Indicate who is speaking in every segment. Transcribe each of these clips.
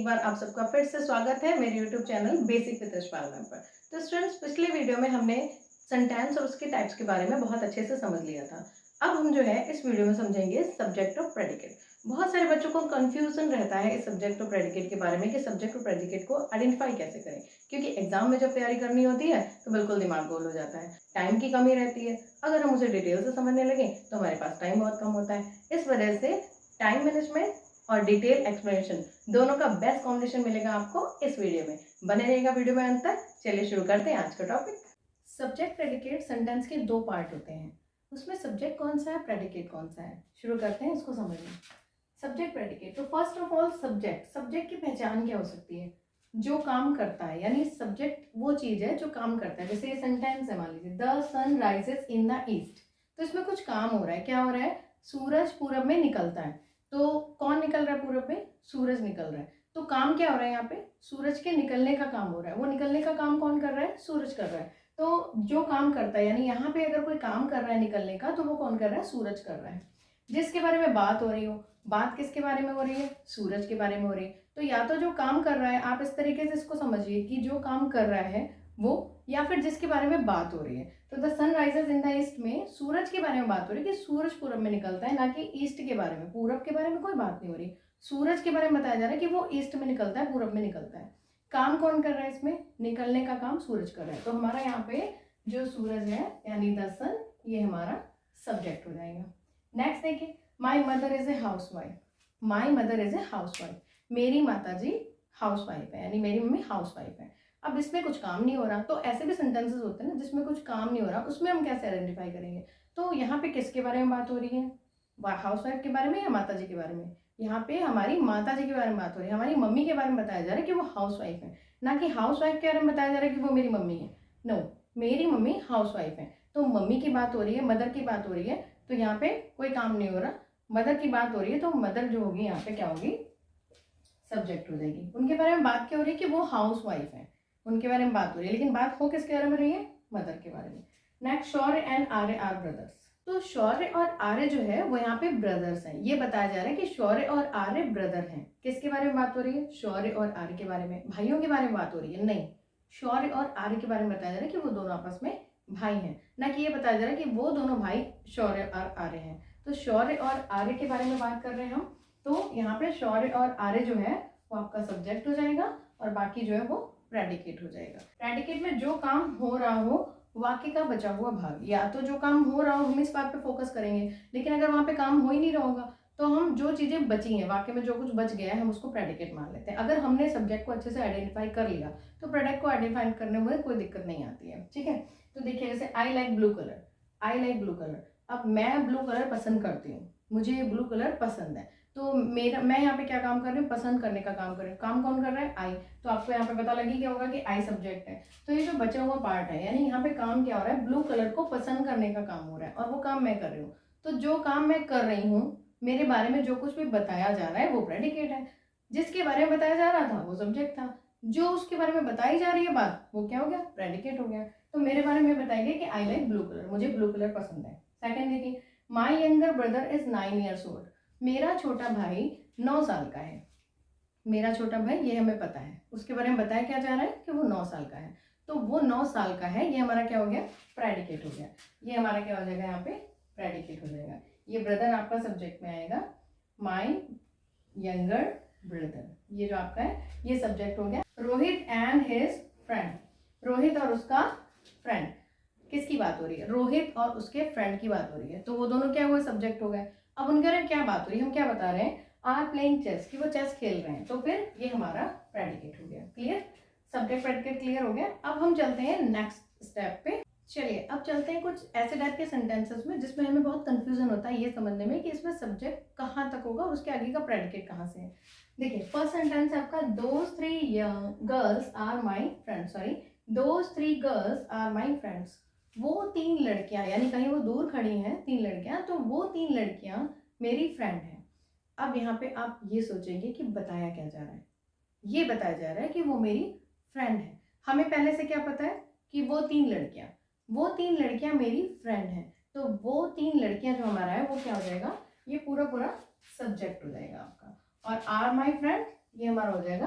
Speaker 1: एक बार आप सबका फिर से स्वागत है मेरे YouTube channel basic with Yashpal ma'am पर। तो स्टूडेंट्स, पिछले वीडियो में हमने सेंटेंस और उसके टाइप्स के बारे में बहुत अच्छे से समझ लिया था। अब हम जो है इस वीडियो में समझेंगे सब्जेक्ट और प्रेडिकेट। बहुत सारे बच्चों को कंफ्यूजन रहता है इस सब्जेक्ट और प्रेडिकेट के बारे में कि सब्जेक्ट और प्रेडिकेट को आइडेंटिफाई कैसे करें, क्योंकि एग्जाम में जब तैयारी करनी होती है तो बिल्कुल दिमाग गोल हो जाता है, टाइम की कमी रहती है। अगर हम उसे डिटेल से समझने लगे तो हमारे पास टाइम बहुत कम होता है। इस वजह से टाइम मैनेजमेंट और डिटेल एक्सप्लेनेशन दोनों का बेस्ट कॉम्बिनेशन मिलेगा आपको इस वीडियो में। बने रहेगा वीडियो में अंत तक। चलिए शुरू करते हैं आज का टॉपिक। सब्जेक्ट प्रेडिकेट सेंटेंस के दो पार्ट होते हैं, उसमें सब्जेक्ट कौन सा है, प्रेडिकेट कौन सा है। शुरू करते हैं इसको समझना। सब्जेक्ट प्रेडिकेट, तो फर्स्ट ऑफ ऑल सब्जेक्ट की पहचान क्या हो सकती है? जो काम करता है, यानी सब्जेक्ट वो चीज है जो काम करता है। जैसे ये सेंटेंस है, मान लीजिए the sun rises in the east, तो इसमें कुछ काम हो रहा है। क्या हो रहा है? सूरज पूरब में निकलता है। तो कौन निकल रहा है पूरब में? सूरज निकल रहा है। तो काम क्या हो रहा है यहाँ पे? सूरज के निकलने का काम हो रहा है। वो निकलने का काम कौन कर रहा है? सूरज कर रहा है। तो जो काम करता है, यानी यहाँ पे अगर कोई काम कर रहा है निकलने का, तो वो कौन कर रहा है? सूरज कर रहा है। जिसके बारे में बात हो रही हो, बात किसके बारे में हो रही है? सूरज के बारे में हो रही है। तो या तो जो काम कर रहा है, आप इस तरीके से इसको समझिए कि जो काम कर रहा है वो, या फिर जिसके बारे में बात हो रही है। तो the sun rises in the east में सूरज के बारे में बात हो रही है कि सूरज पूरब में निकलता है, ना कि ईस्ट के बारे में। पूरब के बारे में कोई बात नहीं हो रही, सूरज के बारे में बताया जा रहा है कि वो ईस्ट में निकलता है, पूरब में निकलता है। काम कौन कर रहा है इसमें? निकलने का काम सूरज कर रहा है। तो हमारा यहाँ पे जो सूरज है यानी द सन, ये हमारा सब्जेक्ट हो जाएगा। नेक्स्ट देखिए, my mother is a house wife. My mother is a house wife, मेरी माता जी हाउस वाइफ है, यानी मेरी मम्मी हाउस वाइफ है। अब इसमें कुछ काम नहीं हो रहा, तो ऐसे भी सेंटेंसेस होते हैं ना जिसमें कुछ काम नहीं हो रहा, उसमें हम कैसे आइडेंटिफाई करेंगे? तो यहाँ पे किसके बारे में बात हो रही है? हाउस वाइफ के बारे में या माता जी के बारे में? यहाँ पे हमारी माता जी के बारे में बात हो रही है, हमारी मम्मी के बारे में बताया जा रहा है कि वो हाउस वाइफ है, ना कि हाउस वाइफ के बारे में बताया जा रहा है कि वो मेरी मम्मी है। नो, मेरी मम्मी हाउस वाइफ है। तो मम्मी की बात हो रही है, मदर की बात हो रही है, तो यहाँ पे कोई काम नहीं हो रहा। मदर की बात हो रही है, तो मदर जो होगी यहाँ पे क्या होगी? सब्जेक्ट हो जाएगी। उनके बारे में बात क्या हो रही है कि वो हाउस वाइफ है, उनके बारे में बात हो रही है, लेकिन बात हो किसके बारे में रही है? मदर के बारे में। Next, Shaurya and Arya are brothers. तो शौर्य और आर्य जो है वो यहाँ पे ब्रदर्स हैं। ये बताया जा रहा है कि शौर्य और आर्य ब्रदर हैं। किसके बारे में बात हो रही है? शौर्य और आर्य के बारे में। भाइयों के बारे में बात हो रही है? नहीं, शौर्य और आर्य के बारे में बताया जा रहा है कि वो दोनों आपस में भाई हैं, ना कि ये बताया जा रहा है कि वो दोनों भाई शौर्य और आर्य हैं। तो शौर्य और आर्य के बारे में बात कर रहे हैं हम। तो यहाँ पे शौर्य और आर्य जो है वो आपका सब्जेक्ट हो जाएगा, और बाकी जो है वो प्रेडिकेट हो जाएगा। प्रेडिकेट में जो काम हो रहा हो, वाक्य का बचा हुआ भाग, या तो जो काम हो रहा हो हम इस बात पे फोकस करेंगे, लेकिन अगर वहां पे काम हो ही नहीं रहा होगा तो हम जो चीजें बची हैं, वाक्य में जो कुछ बच गया है, हम उसको प्रेडिकेट मान लेते हैं। अगर हमने सब्जेक्ट को अच्छे से आइडेंटिफाई कर लिया तो प्रोडक्ट को आइडेंटिफाई करने में कोई दिक्कत नहीं आती है। ठीक है, तो देखिए जैसे I like blue colour, I like blue colour. अब मैं ब्लू कलर पसंद करती हूँ, मुझे ये ब्लू कलर पसंद है। तो मैं यहाँ पे क्या काम कर रही हूँ? पसंद करने का काम कर रही हूँ। काम कौन कर रहा है? आई। तो आपको यहाँ पे पता लगी क्या होगा कि आई सब्जेक्ट है। तो ये जो बचा हुआ पार्ट है, यानी यहाँ पे काम क्या हो रहा है? ब्लू कलर को पसंद करने का काम हो रहा है, और वो काम मैं कर रही हूँ। तो जो काम मैं कर रही हूँ, मेरे बारे में जो कुछ भी बताया जा रहा है वो प्रेडिकेट है। जिसके बारे में बताया जा रहा था वो सब्जेक्ट था। जो उसके बारे में बताई जा रही है बात, वो क्या हो गया? प्रेडिकेट हो गया। तो मेरे बारे में बताएंगे कि आई लाइक ब्लू कलर, मुझे ब्लू कलर पसंद है। सेकंड देखिए, my younger brother is 9 years old। मेरा छोटा भाई 9 साल का है। मेरा छोटा भाई, ये हमें पता है, उसके बारे में बताया क्या जा रहा है कि वो 9 साल का है। तो वो 9 साल का है, ये हमारा क्या हो गया? प्रेडिकेट हो गया। ये हमारा क्या हो जाएगा? यहाँ पे प्रेडिकेट हो जाएगा। ये ब्रदर आपका सब्जेक्ट में आएगा, माई यंगर ब्रदर, ये जो आपका है ये सब्जेक्ट हो गया। Rohit and his friend, Rohit और उसका फ्रेंड, किसकी बात हो रही है? रोहित और उसके फ्रेंड की बात हो रही है। तो वो दोनों क्या हुए? सब्जेक्ट हो गए। अब उनके बारे में क्या बात हो रही है? हम क्या बता रहे हैं? आर प्लेइंग चेस, कि वो चेस खेल रहे हैं। तो फिर ये हमारा प्रेडिकेट हो गया। क्लियर? सब्जेक्ट प्रेडिकेट क्लियर हो गया। अब हम चलते हैं नेक्स्ट स्टेप पे। चलिए अब चलते हैं कुछ ऐसे टाइप के सेंटेंसेस में जिसमें हमें बहुत कंफ्यूजन होता है ये समझने में कि इसमें सब्जेक्ट कहाँ तक होगा और उसके आगे का प्रेडिकेट कहाँ से है। देखिए फर्स्ट सेंटेंस है आपका, those three girls are my friends, sorry, those three girls are my friends. वो तीन लड़कियां, यानी कहीं वो दूर खड़ी हैं तीन लड़कियां, तो वो तीन लड़कियां मेरी फ्रेंड हैं। अब यहाँ पे आप ये सोचेंगे कि बताया क्या जा रहा है? ये बताया जा रहा है कि वो मेरी फ्रेंड है। हमें पहले से क्या पता है कि वो तीन लड़कियां मेरी फ्रेंड हैं। तो वो तीन लड़कियां जो हमारा है वो क्या हो जाएगा? ये पूरा पूरा सब्जेक्ट हो जाएगा आपका। और आर माई फ्रेंड, ये हमारा हो जाएगा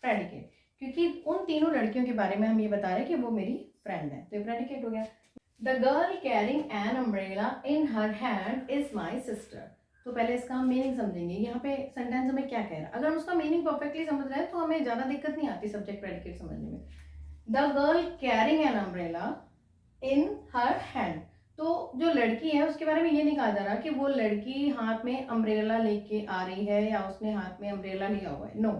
Speaker 1: प्रेडिकेट, क्योंकि उन तीनों लड़कियों के बारे में हम ये बता रहे हैं कि वो मेरी फ्रेंड है, तो ये प्रेडिकेट हो गया। The girl carrying an umbrella in her hand is my sister. तो पहले इसका हम मीनिंग समझेंगे। यहाँ पे सेंटेंस हमें क्या कह रहा है, अगर हम उसका मीनिंग परफेक्टली समझ रहे हैं तो हमें ज़्यादा दिक्कत नहीं आती सब्जेक्ट प्रेडिकेट समझने में। The girl carrying an umbrella in her hand, तो जो लड़की है उसके बारे में ये नहीं कहा जा रहा कि वो लड़की हाथ में अम्ब्रेला लेके आ रही है या उसने हाथ में अम्ब्रेला लिया हुआ है, नो।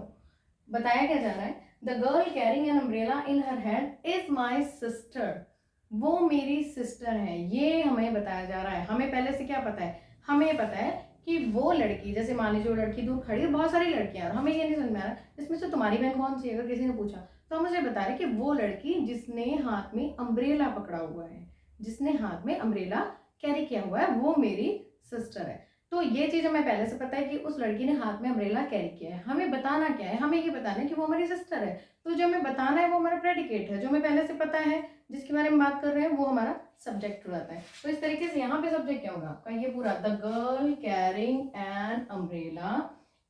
Speaker 1: बताया क्या जा रहा है, the girl carrying an umbrella in her hand is my sister, वो मेरी सिस्टर है, ये हमें बताया जा रहा है। हमें पहले से क्या पता है, हमें पता है कि वो लड़की, जैसे मान लीजिए वो लड़की दूर खड़ी है, बहुत सारी लड़कियां, हमें ये नहीं समझ में आ रहा इसमें से तुम्हारी बहन कौन सी है, अगर किसी ने पूछा तो हम मुझे बता रहे कि वो लड़की जिसने हाथ में अम्ब्रेला पकड़ा हुआ है, जिसने हाथ में अम्ब्रेला कैरी किया हुआ है, वो मेरी सिस्टर है। तो ये चीज़ हमें पहले से पता है कि उस लड़की ने हाथ में अम्ब्रेला कैरी किया है। हमें बताना क्या है, हमें ये बताना है कि वो हमारी सिस्टर है। तो जो हमें बताना है वो हमारा प्रेडिकेट है, जो हमें पहले से पता है, जिसके बारे में बात कर रहे हैं, वो हमारा सब्जेक्ट हो जाता है। तो इस तरीके से यहाँ पे सब्जेक्ट क्या होगा आपका, ये पूरा, the girl carrying an umbrella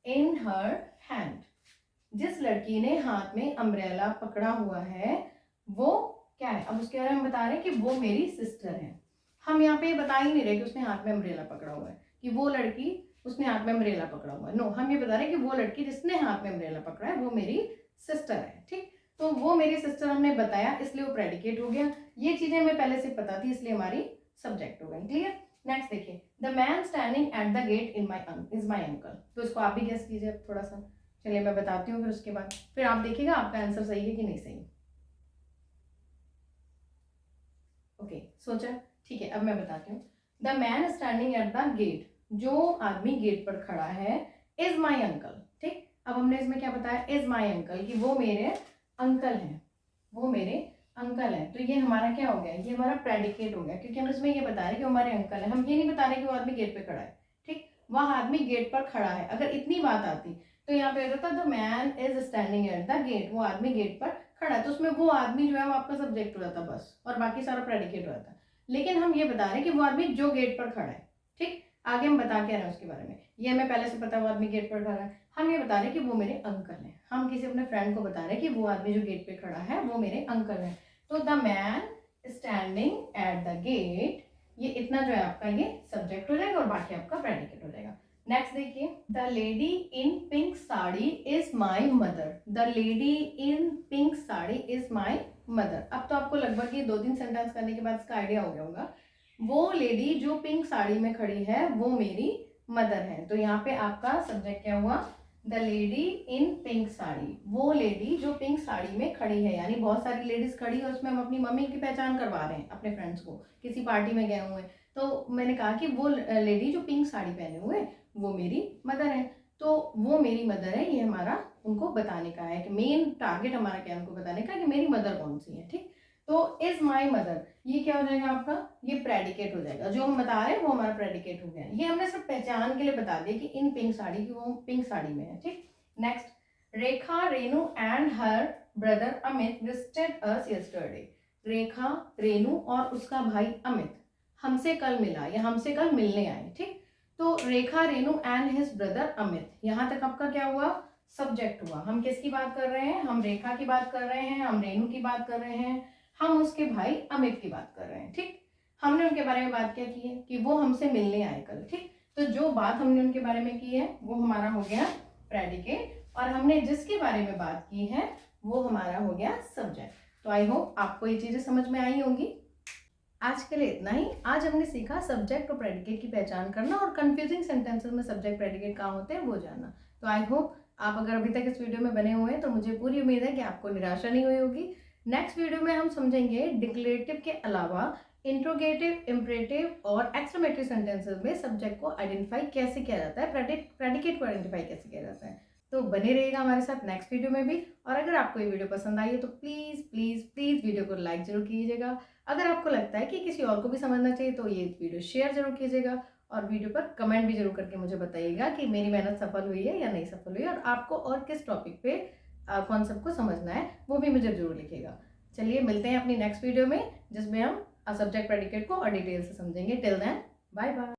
Speaker 1: in her hand, जिस लड़की ने हाथ में अम्ब्रेला पकड़ा हुआ है वो क्या है। अब उसके बारे में बता रहे हैं कि वो मेरी सिस्टर है। हम यहाँ पे बता ही नहीं रहे कि उसने हाथ में अम्ब्रेला पकड़ा हुआ है, कि वो लड़की उसने हाथ में अम्ब्रेला पकड़ा हुआ है, नो। हम ये बता रहे हैं कि वो लड़की जिसने हाथ में अम्ब्रेला पकड़ा है वो मेरी सिस्टर है, ठीक। तो वो मेरी सिस्टर हमने बताया, इसलिए वो प्रेडिकेट हो गया। ये चीजें हमें पहले से पता थी, इसलिए हमारी सब्जेक्ट हो गई। क्लियर। नेक्स्ट देखिए, the man standing at the gate is my uncle. तो इसको आप भी गेस कीजिए थोड़ा सा। चलिए मैं बताती हूँ, फिर उसके बाद फिर आप देखिएगा आपका आंसर सही है कि नहीं सही। ओके, सोचा, ठीक है। अब मैं बताती हूँ, the man standing at the gate, जो आदमी गेट पर खड़ा है, इज माई अंकल, ठीक। अब हमने इसमें क्या बताया, इज माई अंकल, कि वो मेरे अंकल हैं, वो मेरे अंकल है। तो ये हमारा क्या हो गया, ये हमारा प्रेडिकेट हो गया, क्योंकि हम इसमें ये बता रहे हैं कि हमारे अंकल है। हम ये नहीं बता रहे कि वो आदमी गेट पे खड़ा है, ठीक। वह आदमी गेट पर खड़ा है, अगर इतनी बात आती तो यहाँ पे होता the man is standing at the gate, वो आदमी गेट पर खड़ा है, तो उसमें वो आदमी जो है वो आपका सब्जेक्ट हो जाता बस, और बाकी सारा प्रेडिकेट हो जाता। लेकिन हम ये बता रहे हैं कि वो आदमी जो गेट पर खड़ा है, ठीक। आगे हम बता क्या रहे हैं उसके बारे में, ये हमें पहले से पता है वो आदमी गेट पर खड़ा है। हम ये बता रहे हैं कि वो मेरे अंकल हैं, हम किसी अपने फ्रेंड को बता रहे हैं कि वो आदमी जो गेट पे खड़ा है वो मेरे अंकल हैं। तो the man standing at the gate, ये इतना जो है आपका ये सब्जेक्ट हो जाएगा और बाकी आपका प्रेडिकेट हो जाएगा। नेक्स्ट देखिए, the lady in pink sari is my mother, the lady in pink sari is my mother. अब तो आपको लगभग ये 2-3 सेंटेंस करने के बाद इसका आइडिया हो गया होगा। वो लेडी जो पिंक साड़ी में खड़ी है वो मेरी मदर है। तो यहाँ पे आपका सब्जेक्ट क्या हुआ, the lady in pink sari, वो लेडी जो पिंक साड़ी में खड़ी है, यानी बहुत सारी लेडीज खड़ी है, उसमें हम अपनी मम्मी की पहचान करवा रहे हैं अपने फ्रेंड्स को, किसी पार्टी में गए हुए हैं, तो मैंने कहा कि वो लेडी जो पिंक साड़ी पहने हुए वो मेरी मदर है। तो वो मेरी मदर है, ये हमारा उनको बताने का है कि मेन टारगेट हमारा क्या है, उनको बताने का कि मेरी मदर कौन सी है, ठीक। तो इज माई मदर, ये क्या हो जाएगा आपका, ये प्रेडिकेट हो जाएगा। जो हम बता रहे हैं वो हमारा प्रेडिकेट हो गया। ये हमने सिर्फ पहचान के लिए बता दिया कि इन पिंक साड़ी की, वो पिंक साड़ी में है, ठीक। Next, Rekha, Renu and her brother Amit visited us yesterday. Rekha, Renu और उसका भाई अमित हमसे कल मिला या हमसे कल मिलने आए, ठीक। तो Rekha, Renu and his brother Amit, यहाँ तक आपका क्या हुआ, सब्जेक्ट हुआ। हम किसकी बात कर रहे हैं, हम रेखा की बात कर रहे हैं, हम रेनू की बात कर रहे हैं, हम उसके भाई अमित की बात कर रहे हैं, ठीक। हमने उनके बारे में बात क्या की है कि वो हमसे मिलने आए कल, ठीक। तो जो बात हमने उनके बारे में की है वो हमारा हो गया प्रेडिकेट, और हमने जिसके बारे में बात की है वो हमारा हो गया सब्जेक्ट। तो आई होप आपको ये चीजें समझ में आई होंगी। आज के लिए इतना ही। आज हमने सीखा सब्जेक्ट और प्रेडिकेट की पहचान करना और कंफ्यूजिंग सेंटेंसेस में सब्जेक्ट प्रेडिकेट कहाँ होते हैं वो जानना। तो आई होप आप अगर अभी तक इस वीडियो में बने हुए हैं तो मुझे पूरी उम्मीद है कि आपको निराशा नहीं हुई होगी। नेक्स्ट वीडियो में हम समझेंगे डिक्लेरेटिव के अलावा इंट्रोगेटिव, इम्परेटिव और एक्सक्लेमेटरी सेंटेंसेस में सब्जेक्ट को आइडेंटिफाई कैसे किया जाता है, प्रेडिकेट को आइडेंटिफाई कैसे किया जाता है। तो बने रहिएगा हमारे साथ नेक्स्ट वीडियो में भी। और अगर आपको ये वीडियो पसंद आई है तो प्लीज़ प्लीज़ प्लीज़ वीडियो को लाइक जरूर कीजिएगा। अगर आपको लगता है कि किसी और को भी समझना चाहिए तो ये वीडियो शेयर जरूर कीजिएगा, और वीडियो पर कमेंट भी जरूर करके मुझे बताइएगा कि मेरी मेहनत सफल हुई है या नहीं सफल हुई है, और आपको और किस टॉपिक पे कॉन्सेप्ट को समझना है वो भी मुझे जरूर लिखिएगा। चलिए मिलते हैं अपनी नेक्स्ट वीडियो में, जिसमें हम सब्जेक्ट प्रेडिकेट को और डिटेल से समझेंगे। Till then, bye bye.